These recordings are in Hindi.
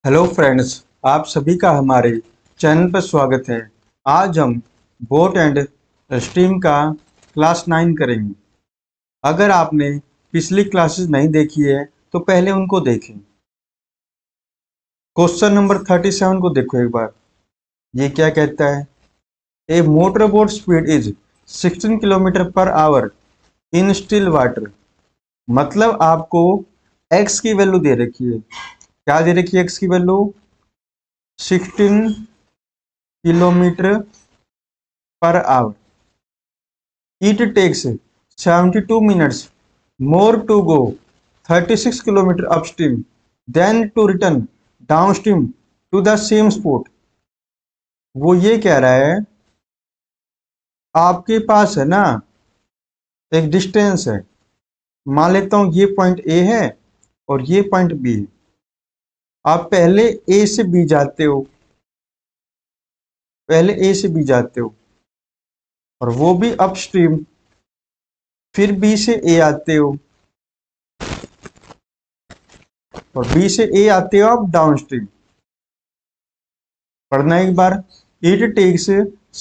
हेलो फ्रेंड्स, आप सभी का हमारे चैनल पर स्वागत है। आज हम बोट एंड स्ट्रीम का क्लास 9 करेंगे। अगर आपने पिछली क्लासेस नहीं देखी है तो पहले उनको देखें। क्वेश्चन नंबर 37 को देखो एक बार। ये क्या कहता है? A motor boat speed is 16 kilometre per hour in still water. मतलब आपको एक्स की वैल्यू दे रखी है। क्या दे रखी है? एक्स की value 16 kilometre per hour. It takes 72 minutes more to go 36 kilometers upstream than to return downstream to the same spot. वो ये कह रहा है, आपके पास है ना एक डिस्टेंस है। मान लेता हूं ये पॉइंट ए है और ये पॉइंट बी है। आप पहले ए से बी जाते हो, और वो भी अपस्ट्रीम। फिर बी से ए आते हो और बी से ए आते हो आप डाउनस्ट्रीम। पढ़ना एक बार। It takes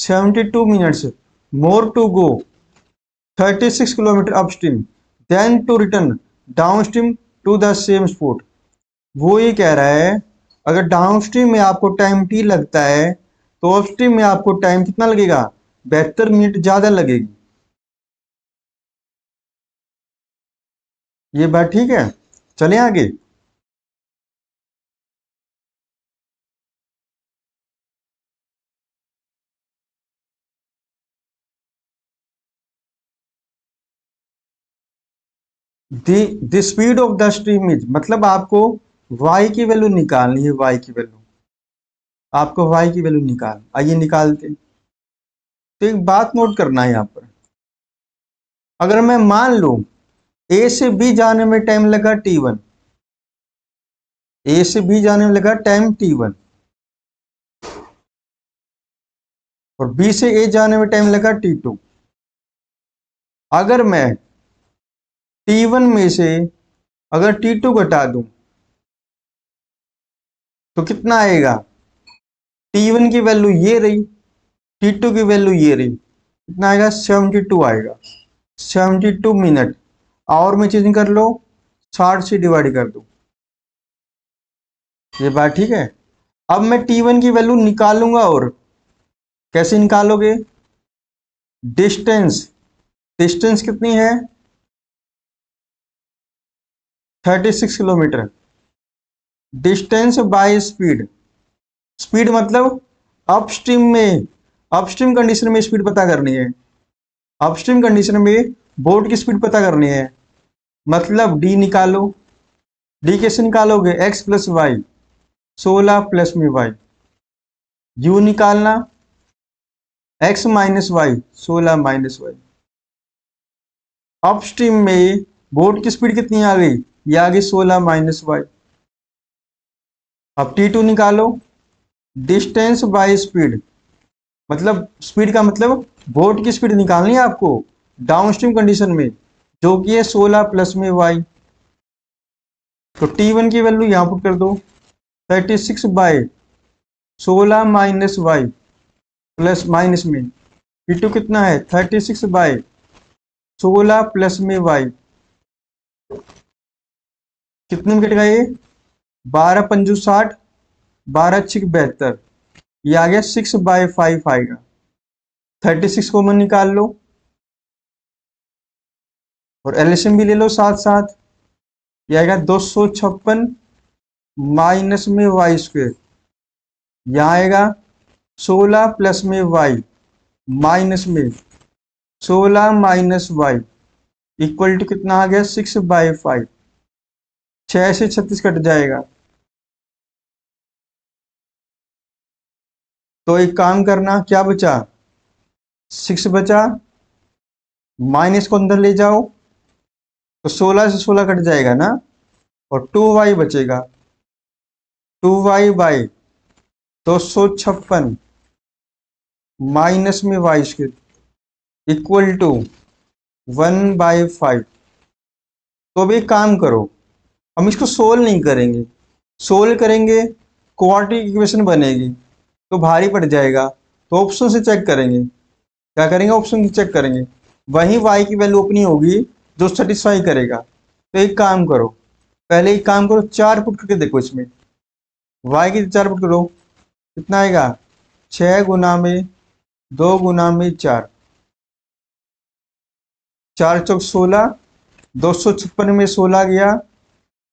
72 minutes more to go 36 kilometre upstream then to return downstream to the same spot. वो ये कह रहा है, अगर डाउनस्ट्रीम में आपको टाइम टी लगता है तो अपस्ट्रीम में आपको टाइम कितना लगेगा? 72 मिनट ज्यादा लगेगी। ये बात ठीक है? चले आगे। The speed of the stream is, मतलब आपको y की वैल्यू निकालनी है। आपको y की वैल्यू आइए निकालते हैं। तो एक बात नोट करना है यहाँ पर। अगर मैं मान लूं ए से बी जाने में टाइम लगा t1, ए से बी जाने में लगा टाइम t1, और बी से ए जाने में टाइम लगा t2। अगर मैं t1 में से अगर t2 घटा दूं तो कितना आएगा? t1 की वैल्यू ये रही, t2 की वैल्यू ये रही, कितना आएगा? 72 आएगा। 72 मिनट। और में चेंज कर लो, 60 से डिवाइड कर दो। ये बात ठीक है? अब मैं t1 की वैल्यू निकालूंगा। और कैसे निकालोगे? डिस्टेंस डिस्टेंस कितनी है? 36 kilometre. Distance by speed, speed मतलब अपस्ट्रीम कंडीशन में स्पीड पता करनी है। अपस्ट्रीम कंडीशन में बोट की स्पीड पता करनी है। मतलब डी निकालो। डी कैसे निकालोगे? एक्स प्लस वाई, 16 प्लस में वाई। यू निकालना, x minus y, 16 minus y. Upstream में बोट की स्पीड कितनी आ गई? ये आ गई 16 माइनस वाई। अब T2 निकालो। डिस्टेंस बाय स्पीड, मतलब स्पीड का मतलब बोट की स्पीड निकालनी है आपको डाउनस्ट्रीम कंडीशन में, जो कि है 16 प्लस में वाई। तो T1 की वैल्यू यहां पुट कर दो, 36 by 16 minus y plus minus में T2 कितना है? 36 बाय 16 प्लस में वाई। कितने में कटेगा ये? 12 पंजू 60, 12 छिक 72। ये आ गया 6 बाय 5 आएगा। 36 कॉमन निकाल लो और एलसीएम भी ले लो साथ साथ। ये आएगा 256 माइनस में वाई स्क्वेयर। यहाँ आएगा 16 प्लस में वाई माइनस में 16 माइनस वाई इक्वल टू कितना आ गया? 6 बाय 5। 6 से 36 कट जाएगा। तो एक काम करना, क्या बचा? 6 बचा, माइनस को अंदर ले जाओ तो 16 से 16 कट जाएगा ना, और 2y बचेगा। 2y बाई 256 माइनस में y square equal to 1 by 5। तो अब एक काम करो, हम इसको सोल्व नहीं करेंगे। सोल्व करेंगे क्वाड्रेटिक इक्वेशन बनेगी तो भारी पड़ जाएगा, तो ऑप्शन से चेक करेंगे। क्या करेंगे? ऑप्शन से चेक करेंगे, वही y की वैल्यू अपनी होगी जो सेटिस्फाई करेगा। तो एक काम करो, पहले एक काम करो, 4 पुट करके देखो इसमें, y की 4 पुट करो, कितना आएगा? 6 गुना में 2 गुना में 4, 4 चौक 16, 256 में 16 गया,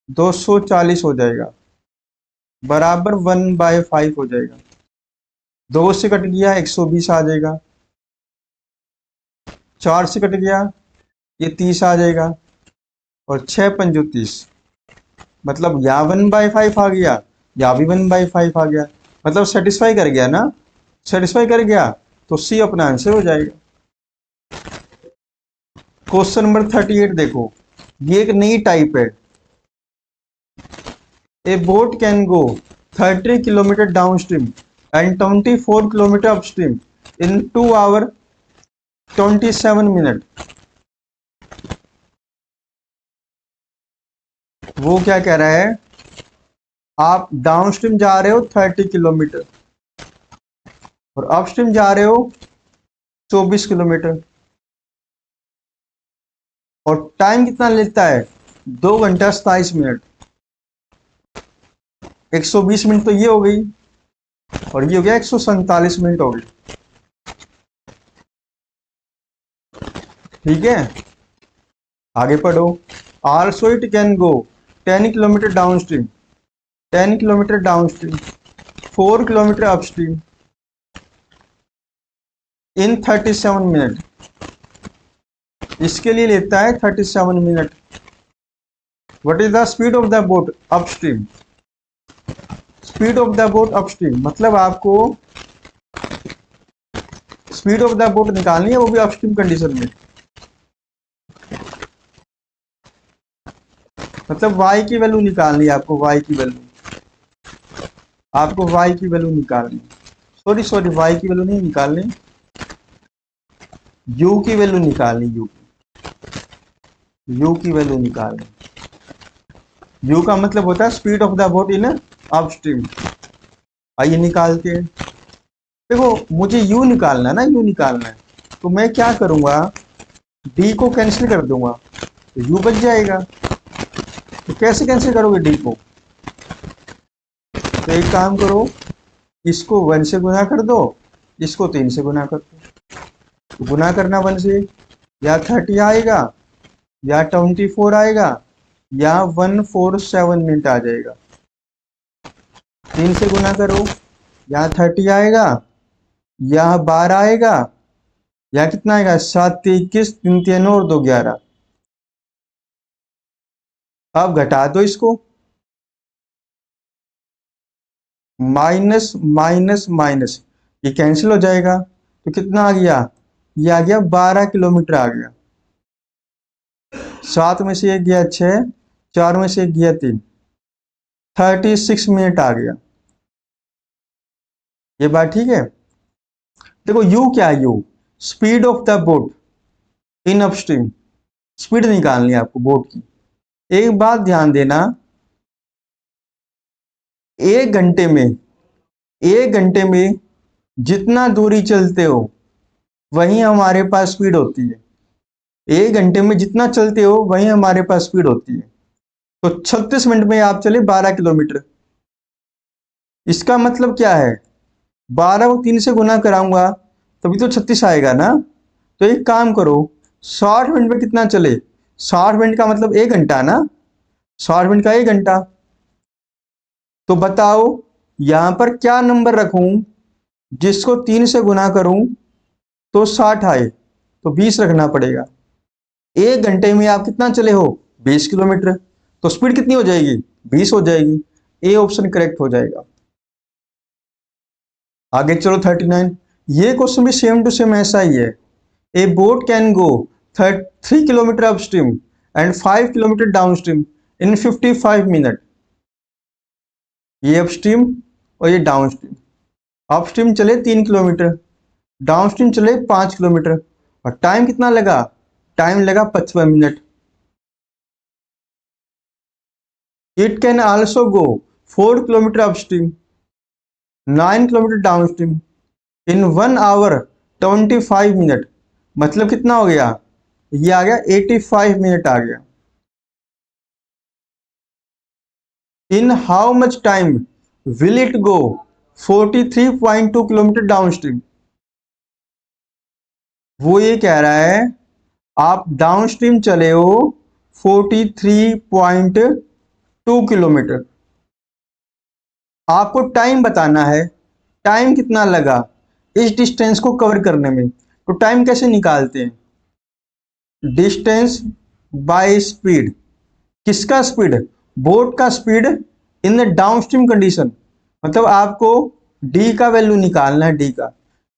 240 हो जाएगा, बराबर 1/5 हो जाएगा। 2 से कट गया 120 आ जाएगा, 4 से कट गया ये 30 आ जाएगा, और 6 पंजो 30, मतलब या 1/5 आ गया या भी 1/5 आ गया, मतलब सेटिस्फाई कर गया ना। सेटिस्फाई कर गया तो सी अपना आंसर हो जाएगा। क्वेश्चन नंबर 38 देखो, ये एक नई टाइप है। A boat can go 30 kilometre down stream and 24 kilometre upstream in 2 hour 27 minute. वो क्या कह रहा है, आप डाउन स्ट्रीम जा रहे हो 30 किलोमीटर और अपस्ट्रीम जा रहे हो 24 किलोमीटर, और टाइम कितना लेता है? 2 घंटा 27 मिनट। 120 मिनट तो ये हो गई, और ये हो गया 147 मिनट हो गई। ठीक है, आगे पढ़ो। Also it can go 10 kilometre down stream, 10 kilometre down stream, 4 kilometre upstream in 37 minute. इसके लिए लेता है 37 minute. What is the speed of the boat upstream? Speed of the boat upstream मतलब आपको स्पीड ऑफ द बोट निकालनी है, वो भी अपस्ट्रीम कंडीशन में। मतलब y की वैल्यू निकालनी है आपको, y की वैल्यू, आपको y की वैल्यू निकालनी, सॉरी y की वैल्यू नहीं निकालनी, u की वैल्यू निकालनी, u की वैल्यू निकालनी। u का मतलब होता है speed of the boat in upstream. आइए निकालते हैं। देखो मुझे u निकालना है ना, u निकालना है, तो मैं क्या करूंगा, d को कैंसिल कर दूंगा तो u बच जाएगा। तो कैसे कैंसिल करोगे d को? तो एक काम करो, इसको 1 से गुना कर दो, इसको 3 से गुना कर दो। तो गुना करना 1 से, या 30 आएगा या 24 आएगा या 147 मिनट आ जाएगा। 3 से गुना करो, या 30 आएगा या 12 आएगा या कितना आएगा, 7 3 21, 3 3 और 2 11। अब घटा दो इसको, माइनस माइनस माइनस, ये कैंसिल हो जाएगा, तो कितना आ गया, ये आ गया 12 किलोमीटर आ गया। 7 में से 1 गया 6, 4 में से 1 गया 3, 36 मिनट आ गया। ये बात ठीक है। देखो u क्या है, u speed of the boat in upstream, speed निकालनी है आपको बोट की। एक बात ध्यान देना, 1 घंटे में जितना दूरी चलते हो वही हमारे पास स्पीड होती है। 1 घंटे में जितना चलते हो वही हमारे पास स्पीड होती है। तो 36 मिनट में आप चले 12 किलोमीटर। इसका मतलब क्या है, 12 को 3 से गुना कराऊंगा तभी तो 36 आएगा ना। तो एक काम करो, 60 मिनट में कितना चले, 60 मिनट का मतलब 1 घंटा ना, 60 मिनट का 1 घंटा। तो बताओ यहां पर क्या नंबर रखूं जिसको 3 से गुना करूं तो 60 आए, तो 20 रखना पड़ेगा। 1 घंटे में आप कितना चले हो, 20 किलोमीटर, तो स्पीड कितनी हो जाएगी, 20 हो जाएगी। ए ऑप्शन करेक्ट हो जाएगा। आगे चलो 39, ये क्वेश्चन भी सेम टू सेम ऐसा ही है। A boat can go 3 kilometre upstream and 5 kilometre downstream in 55 minute. ये अपस्ट्रीम और ये डाउनस्ट्रीम। अपस्ट्रीम चले 3 किलोमीटर, डाउनस्ट्रीम चले 5 किलोमीटर, और टाइम कितना लगा, टाइम लगा 55 minute. It can also go 4 kilometre upstream 9 kilometre down stream in 1 hour 25 minute, मतलब कितना हो गया, ये आ गया 85 मिनट आ गया। In how much time will it go 43.2 kilometre down stream. वो ये कह रहा है आप डाउन स्ट्रीम चले हो 43.2 किलोमीटर, आपको टाइम बताना है, टाइम कितना लगा इस डिस्टेंस को कवर करने में। तो टाइम कैसे निकालते हैं, डिस्टेंस बाय स्पीड। किसका स्पीड, बोट का speed in the downstream condition, मतलब आपको डी का वैल्यू निकालना है।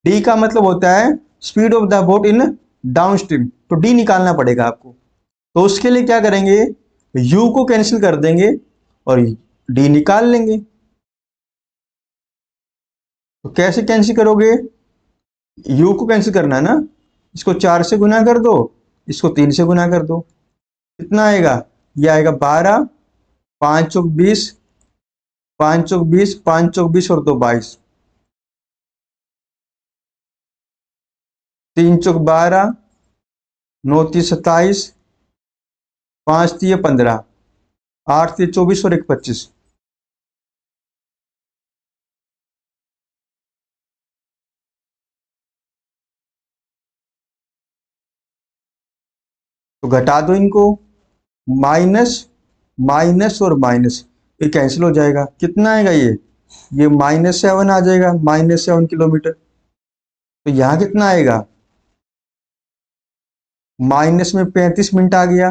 डी का मतलब होता है speed of the boat in downstream, तो डी निकालना पड़ेगा आपको। तो उसके लिए क्या करेंगे, यू को कैंसिल कर देंगे और डी निकाल लेंगे। तो कैसे कैंसिल करोगे, यू को कैंसिल करना है ना, इसको 4 से गुना कर दो, इसको 3 से गुना कर दो, कितना आएगा, ये आएगा 12, 5 चौक 20, 5 चौक 20, 5 चौक 20 और 2 22, 3 चौक 12, 9 3 27, 5 3 15, 8 3 24 और 1 25। तो घटा दो इनको, माइनस माइनस और माइनस, ये कैंसिल हो जाएगा, कितना आएगा ये -7 आ जाएगा, -7 किलोमीटर। तो यहाँ कितना आएगा, माइनस में 35 मिनट आ गया,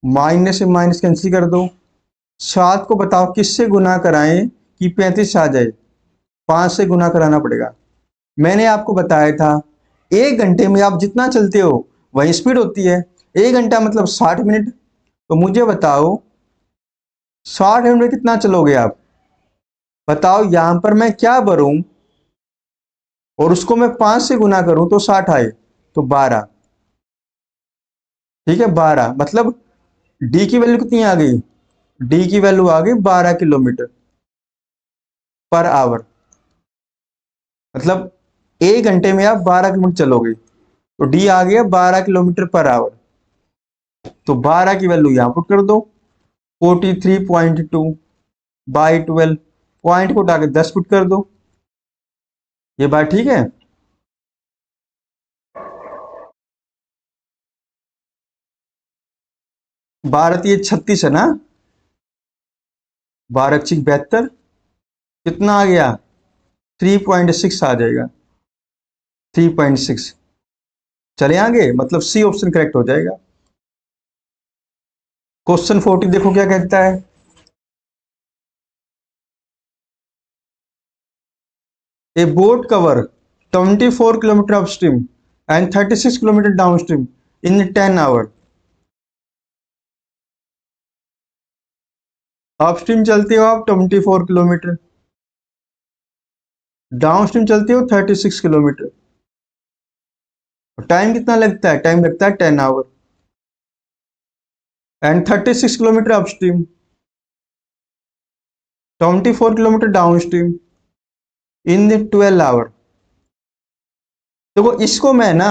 माइनस से माइनस कैंसिल कर दो। 7 को बताओ किससे गुना कराएं कि 35 आ जाए, 5 से गुना कराना पड़ेगा। मैंने आपको बताया था 1 घंटे में आप जितना चलते हो वही स्पीड होती है, 1 घंटा मतलब 60 मिनट। तो मुझे बताओ 60 मिनट में कितना चलोगे आप, बताओ यहां पर मैं क्या भरूं और उसको मैं 5 से गुना करूं तो 60 आए, तो 12, ठीक है 12, मतलब डी की वैल्यू कितनी आ गई, डी की वैल्यू आ गई 12 किलोमीटर पर आवर, मतलब 1 घंटे में आप 12 किलोमीटर चलोगे, तो डी आ गया 12 किलोमीटर पर आवर। तो 12 की वैल्यू यहां पुट कर दो, 43.2 बाई 12, पॉइंट को उठा के 10 पुट कर दो। ये बात ठीक है, 12 3 36 है ना, 12 6 72, कितना आ गया 3.6 आ जाएगा, 3.6। चले आगे, मतलब सी ऑप्शन करेक्ट हो जाएगा। क्वेश्चन 40 देखो क्या कहता है, a boat cover 24 kilometre upstream and 36 kilometre downstream in 10 hour. Upstream चलते हो आप 24 किलोमीटर, डाउनस्ट्रीम चलते हो 36 किलोमीटर, टाइम कितना लगता है, टाइम लगता है 10 hour, and 36 kilometre upstream, 24 kilometre downstream in 12 hour. देखो इसको मैं ना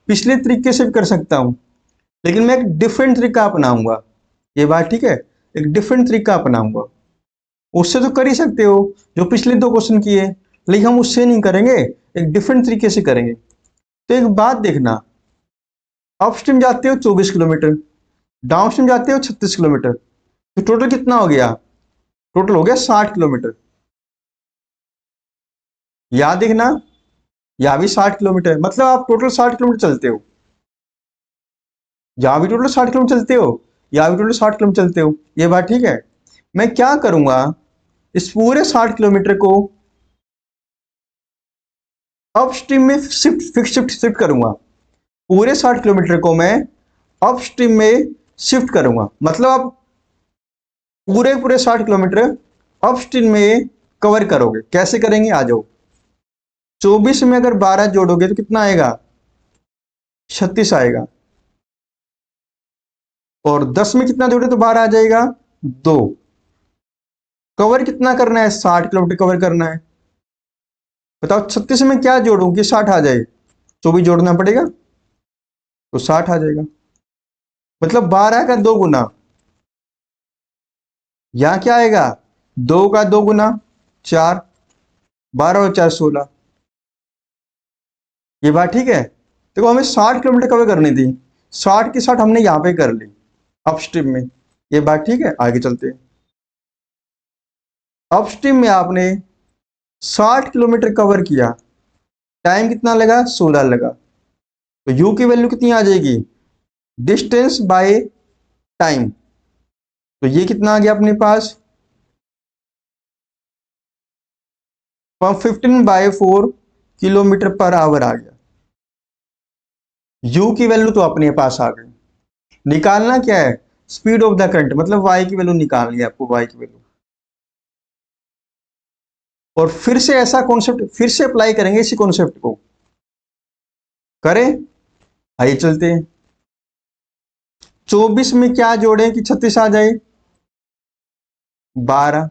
पिछले तरीके से भी कर सकता हूं, लेकिन मैं एक डिफरेंट तरीका अपनाऊंगा। ये बात ठीक है, एक डिफरेंट तरीका अपनाऊंगा। उससे तो कर ही सकते हो जो पिछले 2 क्वेश्चन किए, लेकिन हम उससे नहीं करेंगे, एक डिफरेंट तरीके से करेंगे। तो एक बात देखना, अपस्ट्रीम जाते हो 24 किलोमीटर, डाउनस्ट्रीम जाते हो 36 किलोमीटर, तो टोटल कितना हो गया, टोटल हो गया 60 किलोमीटर। याद देखना, यहाँ भी 60 किलोमीटर, मतलब आप टोटल 60 किलोमीटर चलते हो, यहाँ भी टोटल 60 किलोमीटर चलते हो, यहाँ भी टोटल 60 किलोमीटर चलते हो। ये बात ठीक है। मैं क्या करूंगा, इस पूरे 60 किलोमीटर को अपस्ट्रीम में शिफ्ट करूंगा, पूरे 60 किलोमीटर को मैं अपस्ट्रीम में शिफ्ट करूंगा, मतलब आप पूरे पूरे 60 किलोमीटर अपस्ट्रीम में कवर करोगे। कैसे करेंगे, आ जाओ। 24 में अगर 12 जोड़ोगे तो कितना आएगा, 36 आएगा, और 10 में कितना जोड़े तो 12 आ जाएगा, 2। कवर कितना करना है? 60 किलोमीटर कवर करना है। बताओ 36 में क्या जोड़ूं कि 60 आ जाए? 24 जोड़ना पड़ेगा तो 60 आ जाएगा। मतलब 12 का 2 गुना। यहां क्या आएगा? 2 का 2 गुना 4, 12 और 4 16। ये बात ठीक है। देखो हमें 60 किलोमीटर कवर करनी थी, 60 की 60 हमने यहां पे कर ली अपस्ट्रीम में। ये बात ठीक है, आगे चलते हैं। अपस्ट्रीम में आपने 60 किलोमीटर कवर किया, टाइम कितना लगा? 16 लगा। तो यू की वैल्यू कितनी आ जाएगी? Distance by time. तो ये कितना आ गया अपने पास? 15/4 किलोमीटर पर आवर आ गया। यू की वैल्यू तो अपने पास आ गई। निकालना क्या है? स्पीड ऑफ द करंट, मतलब वाई की वैल्यू निकालनी है आपको, वाई की वैल्यू। और फिर से ऐसा कॉन्सेप्ट फिर से अप्लाई करेंगे, इसी कॉन्सेप्ट को करें। आइए चलते हैं। 24 में क्या जोड़ें कि 36 आ जाए? 12।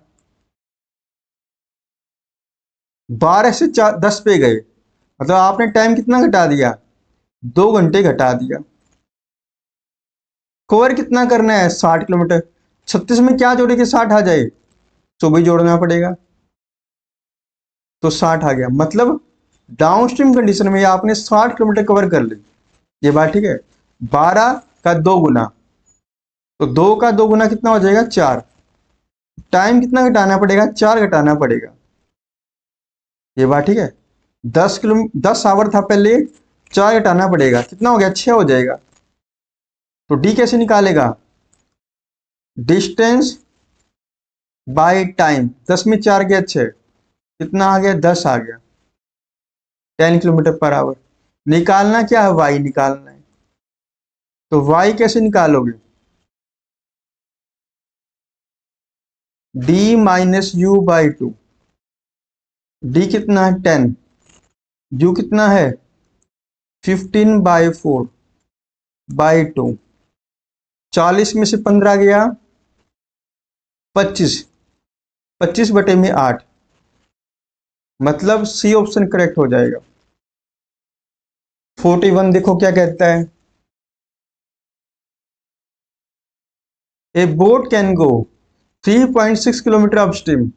12 से 10 पे गए, मतलब आपने टाइम कितना घटा दिया? 2 घंटे घटा दिया। कवर कितना करना है? 60 किलोमीटर। 36 में क्या जोड़े कि 60 आ जाए? 24 जोड़ना पड़ेगा तो 60 आ गया। मतलब डाउनस्ट्रीम कंडीशन में आपने 60 किलोमीटर कवर कर ली। ये बात ठीक है। 12 का 2 गुना, तो 2 का 2 गुना कितना हो जाएगा? 4। टाइम कितना घटाना पड़ेगा? 4 घटाना पड़ेगा। ये बात ठीक है। 10 आवर था पहले, 4 घटाना पड़ेगा, कितना हो गया? 6 हो जाएगा। तो डी कैसे निकालेगा? Distance by time. 10 में 4 गया 6, कितना आ गया? 10 आ गया। 10 किलोमीटर पर आवर। निकालना क्या है? वाई निकालना है। तो वाई कैसे निकालोगे? D minus you by 2। D कितना है? 10। यू कितना है? 15/4/2। 40 में से 15 गया 25, 25/8। मतलब सी ऑप्शन करेक्ट हो जाएगा। 41 देखो क्या कहता है। A boat can go 3.6 kilometre upstream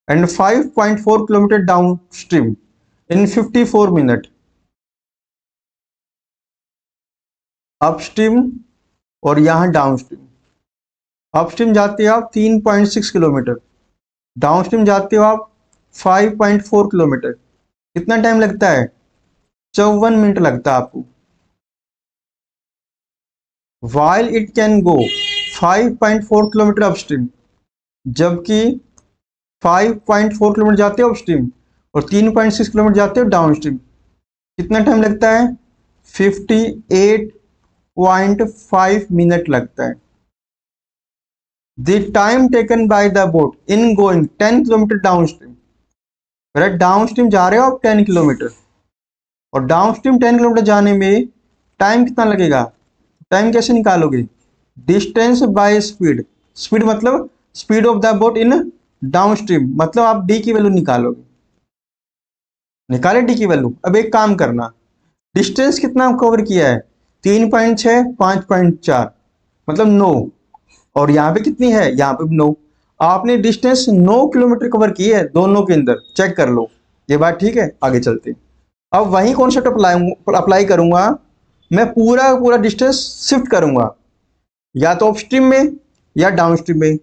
and 5.4 kilometre downstream in 54 minute. Upstream और यहां डाउनस्ट्रीम। अपस्ट्रीम जाते हो आप 3.6 किलोमीटर, डाउनस्ट्रीम जाते हो आप 5.4 किलोमीटर। कितना टाइम लगता है? 54 मिनट लगता है आपको। While it can go 5.4 kilometre upstream, जबकि 5.4 किलोमीटर जाते हो अपस्ट्रीम और 3.6 किलोमीटर जाते हो डाउनस्ट्रीम। कितना टाइम लगता है? 58.5 मिनट लगता है। The time taken by the boat in going 10 kilometre downstream. अरे डाउनस्ट्रीम जा रहे हो आप 10 किलोमीटर, और डाउनस्ट्रीम 10 किलोमीटर जाने में टाइम कितना लगेगा? टाइम कैसे निकालोगे? Distance by speed. स्पीड मतलब speed of the boat in downstream, मतलब आप डी की वैल्यू निकालोगे। निकाले डी की वैल्यू। अब एक काम करना, डिस्टेंस कितना कवर किया है? 3.6, 5.4, मतलब 9। और यहाँ पे कितनी है? यहाँ पे 9। आपने डिस्टेंस 9 किलोमीटर कवर की है दोनों के अंदर, चेक कर लो। ये बात ठीक है, आगे चलते हैं। अब वही कॉन्सेप्ट अप्लाई करूंगा। मैं पूरा का पूरा डिस्टेंस शिफ्ट करूंगा, या तो अपस्ट्रीम में या डाउनस्ट्रीम में।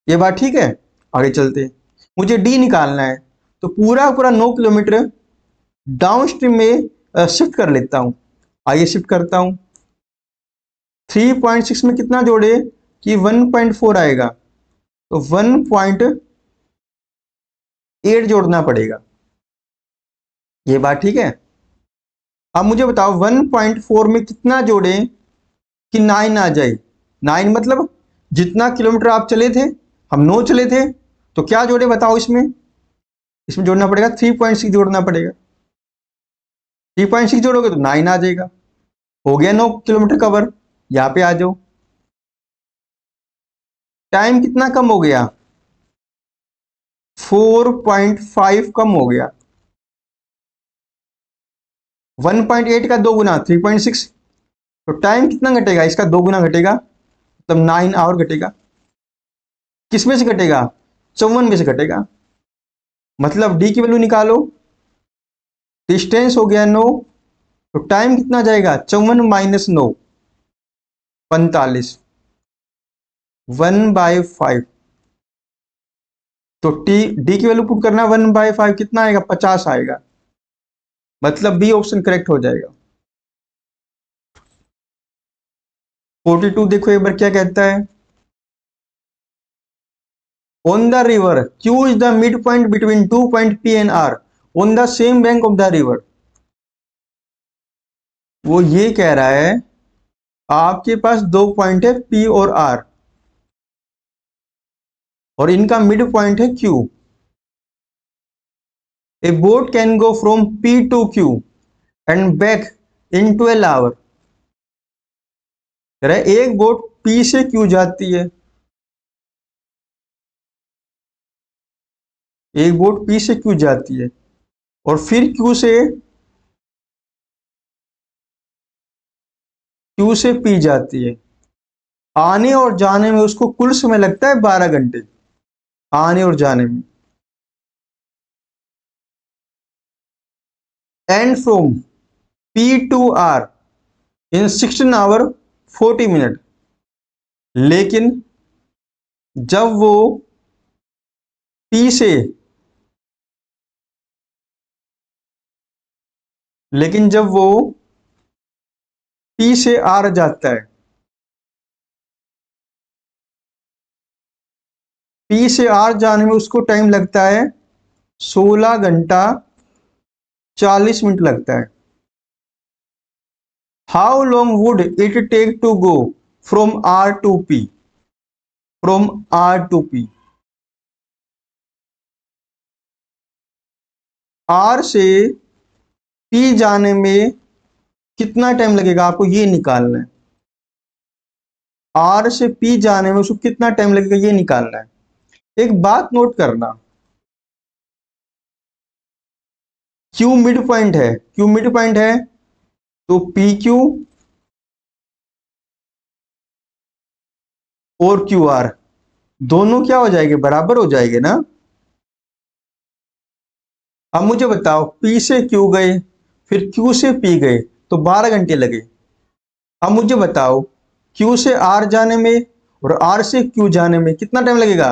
ये बात ठीक है, आगे चलते हैं। मुझे डी निकालना है, तो पूरा का पूरा 9 किलोमीटर डाउनस्ट्रीम में शिफ्ट कर लेता हूं। आइए शिफ्ट करता हूं। 3.6 में कितना जोड़े कि 1.4 आएगा, तो 1.8 जोड़ना पड़ेगा। ये बात ठीक है। अब मुझे बताओ 1.4 में कितना जोड़े कि 9 आ जाए? 9 मतलब जितना किलोमीटर आप चले थे, हम 9 चले थे, तो क्या जोड़े बताओ इसमें? इसमें जोड़ना पड़ेगा 3.6 जोड़ना पड़ेगा। 3.6 जोड़ोगे तो 9 आ जाएगा। हो गया 9 किलोमीटर कवर। यहाँ पे आ जाओ। टाइम कितना कम हो गया? 4.5 कम हो गया। 1.8 का 2 गुना 3.6, तो टाइम कितना घटेगा, इसका 2 गुना घटेगा, मतलब 9 आवर घटेगा। किस में से घटेगा, 54 में से घटेगा। मतलब डी की वैल्यू निकालो, डिस्टेंस हो गया 9, तो टाइम कितना जाएगा, 54 - 9 45, 1/5। तो टी डी की वैल्यू पुट करना 1/5 कितना आएगा, 50 आएगा। मतलब बी ऑप्शन करेक्ट हो जाएगा। 42 देखो एक बार क्या कहता है। On the river, Q is the midpoint between 2 points P and R on the same bank of the river। वो ये कह रहा है आपके पास 2 पॉइंट है P और R और इनका मिड पॉइंट है Q। A boat can go from P to Q and back in 12 hours। कह रहा है एक बोट P से Q जाती है, एक बोट P से Q जाती है और फिर Q से P जाती है। आने और जाने में उसको कुल समय लगता है 12 घंटे, आने और जाने में। And from P to R in 16 hour 40 minute. लेकिन जब वो P से लेकिन जब वो P से R जाता है, P से R जाने में उसको टाइम लगता है 16 घंटा 40 मिनट लगता है। How long would it take to go from R to P, from R to P। R से P जाने में कितना टाइम लगेगा, आपको ये निकालना है। R से P जाने में उसको कितना टाइम लगेगा ये निकालना है। एक बात नोट करना, Q मिड पॉइंट है, Q मिड पॉइंट है तो PQ और QR दोनों क्या हो जाएंगे, बराबर हो जाएंगे ना। अब मुझे बताओ P से Q गए फिर Q से P गए तो 12 घंटे लगे। अब मुझे बताओ Q से R जाने में और R से Q जाने में कितना टाइम लगेगा,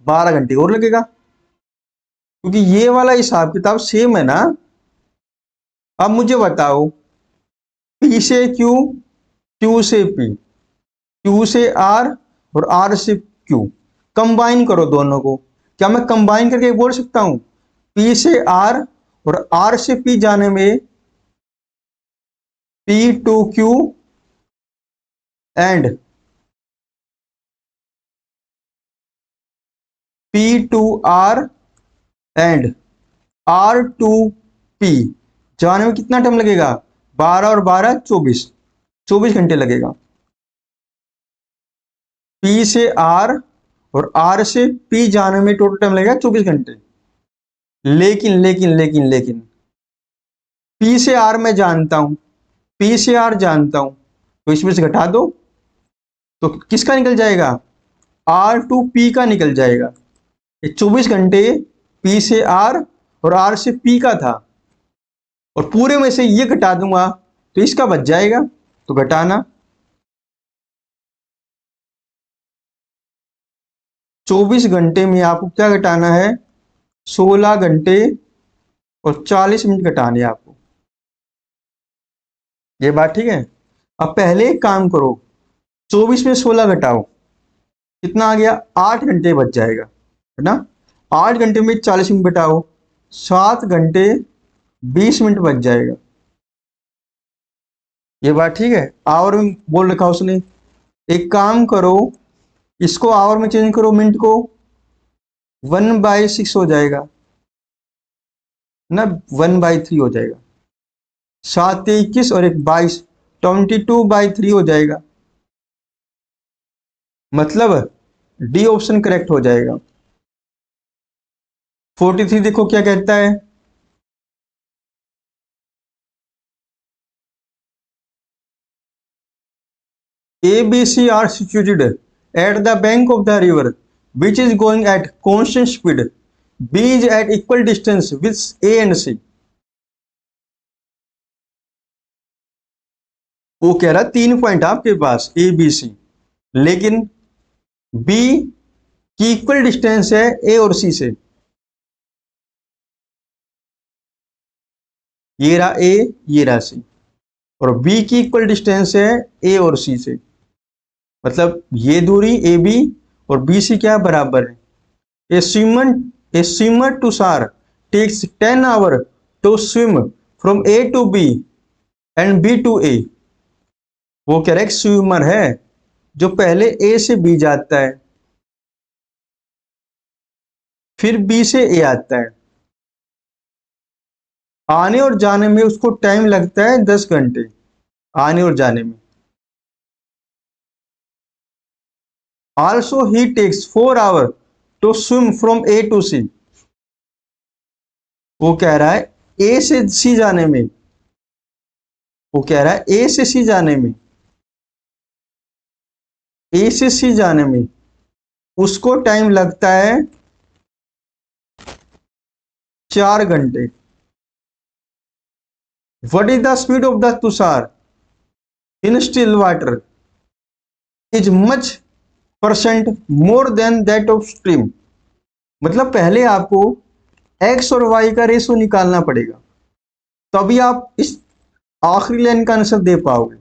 12 घंटे और लगेगा, क्योंकि ये वाला हिसाब किताब सेम है ना। अब मुझे बताओ P से Q, Q से P, Q से R और R से Q, कंबाइन करो दोनों को। क्या मैं कंबाइन करके बोल सकता हूं P से R और R से P जाने में P to Q and P to R and R to P जाने में कितना टाइम लगेगा, 12 और 12 24 घंटे लगेगा। P से R और R से P जाने में टोटल टाइम लगेगा 24 घंटे। लेकिन लेकिन लेकिन लेकिन P से R मैं जानता हूं, P से R जानता हूं, तो इसमें से घटा दो तो किसका निकल जाएगा, R to P का निकल जाएगा। 24 घंटे P से R और R से P का था और पूरे में से ये घटा दूंगा तो इसका बच जाएगा, तो घटाना 24 घंटे में आपको क्या घटाना है, 16 घंटे और 40 मिनट घटाने आपको। ये बात ठीक है। अब पहले एक काम करो, 24 में 16 घटाओ, कितना आ गया, 8 घंटे बच जाएगा, है ना। 8 घंटे में 40 मिनट घटाओ, 7 घंटे 20 मिनट बच जाएगा। ये बात ठीक है। आवर में बोल रखा उसने, एक काम करो इसको आवर में चेंज करो, मिनट को 1/6 हो जाएगा ना, 1/3 हो जाएगा। 7 21 और 1 22, 22/3 हो जाएगा। मतलब डी ऑप्शन करेक्ट हो जाएगा। 43 देखो क्या कहता है, A B C are situated at the bank of the river which is going at constant speed, B is at equal distance with A and C. वो कह रहा है 3 पॉइंट आपके पास ए बी सी, लेकिन बी की इक्वल डिस्टेंस है ए और सी से। ये रहा ए, ये रहा सी, और बी की इक्वल डिस्टेंस है ए और सी से, मतलब ये दूरी ए बी और बी सी क्या बराबर है। ए स्विमर टू सार takes 10 hour to swim from A to B and B to A. वो कह रहा है स्विमर है जो पहले ए से बी जाता है, फिर बी से ए आता है, आने और जाने में उसको टाइम लगता है 10 घंटे आने और जाने में। Also he takes 4 hour to swim from A to C. वो कह रहा है ए से सी जाने में, वो कह रहा है ए से सी जाने में, ए से सी जाने में उसको टाइम लगता है 4 घंटे। What is the speed of the Tushar in still water is much percent more than that of stream. मतलब पहले आपको एक्स और वाई का रेशो निकालना पड़ेगा, तभी आप इस आखिरी लाइन का आंसर दे पाओगे।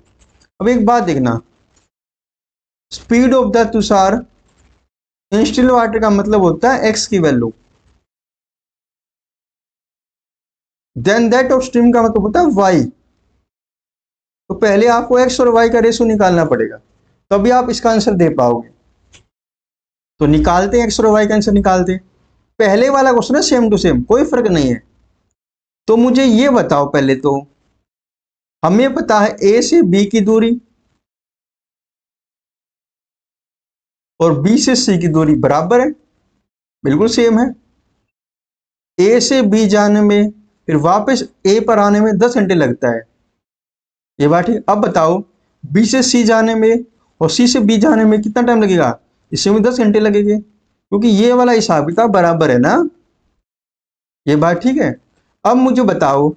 अब एक बात देखना, speed of the Tushar in still water का मतलब होता है एक्स की value, then that of stream का मतलब होता है वाई। तो पहले आपको एक्स और वाई का रेशो निकालना पड़ेगा, तभी आप इसका आंसर दे पाओगे। तो निकालते हैं, एक्स और वाई का आंसर निकालते हैं। पहले वाला क्वेश्चन है सेम टू सेम, कोई फर्क नहीं है। तो मुझे ये बताओ, पहले तो हमें पता है ए से बी की दूरी और बी से सी की दूरी बराबर है, बिल्कुल सेम है। ए से बी जाने में फिर वापस ए पर आने में 10 घंटे लगता है, ये बात ठीक। अब बताओ बी से सी जाने में और सी से बी जाने में कितना टाइम लगेगा, इससे में 10 घंटे लगेंगे, क्योंकि ये वाला हिसाब किताब बराबर है ना, ये बात ठीक है। अब मुझे बताओ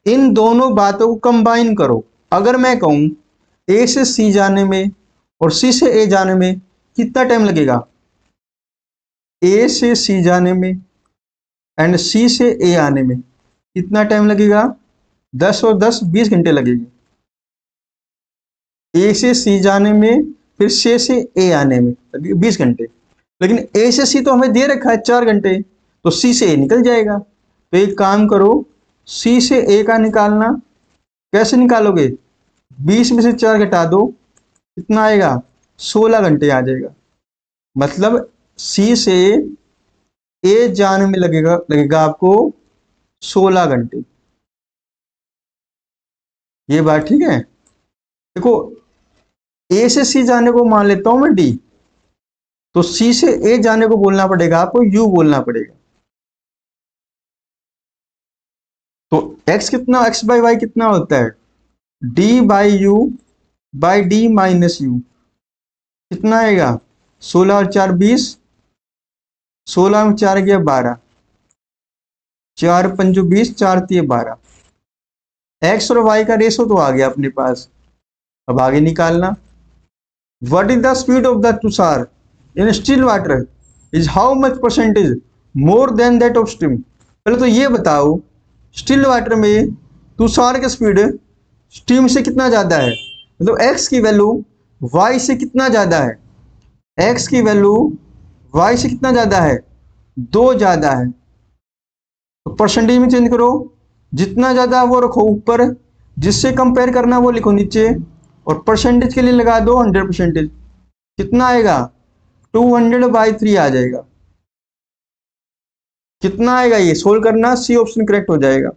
इन दोनों बातों को कंबाइन करो। अगर मैं कहूं ए से सी जाने में और सी से ए जाने में कितना टाइम लगेगा, ए से सी जाने में एंड सी से ए आने में कितना टाइम लगेगा, 10 और 10 20 घंटे लगेगी। ए से सी जाने में फिर सी से ए आने में 20 घंटे, लेकिन ए से सी तो हमें दे रखा है 4 घंटे, तो सी से ए निकल जाएगा। तो एक काम करो, सी से ए का निकालना, कैसे निकालोगे, 20 में से 4 घटा दो, कितना आएगा, 16 घंटे आ जाएगा। मतलब सी से ए जाने में लगेगा आपको 16 घंटे। ये बात ठीक है। देखो ए से सी जाने को मान लेता हूं मैं डी, तो सी से ए जाने को बोलना पड़ेगा आपको यू बोलना पड़ेगा। तो x कितना, x बाई वाई कितना होता है, D by you by D minus you, कितना आएगा, 16 और 4 20, 16 में 4 गया 12, 4 पंजो 20, 4 तिये 12। एक्स और वाई का रेशो तो आ गया अपने पास। अब आगे निकालना, what is the speed of the Tushar in still water is how much percentage more than that of stream. पहले तो ये बताओ स्टिल वाटर में तुषार की स्पीड स्ट्रीम से कितना ज्यादा है, मतलब एक्स की वैल्यू वाई से कितना ज्यादा है, एक्स की वैल्यू वाई से कितना ज्यादा है, 2 ज्यादा है। तो परसेंटेज में चेंज करो, जितना ज्यादा वो रखो ऊपर, जिससे कंपेयर करना वो लिखो नीचे, और परसेंटेज के लिए लगा दो 100%। कितना आएगा, 200/3 आ जाएगा। कितना आएगा, ये सोल्व करना, सी ऑप्शन करेक्ट हो जाएगा।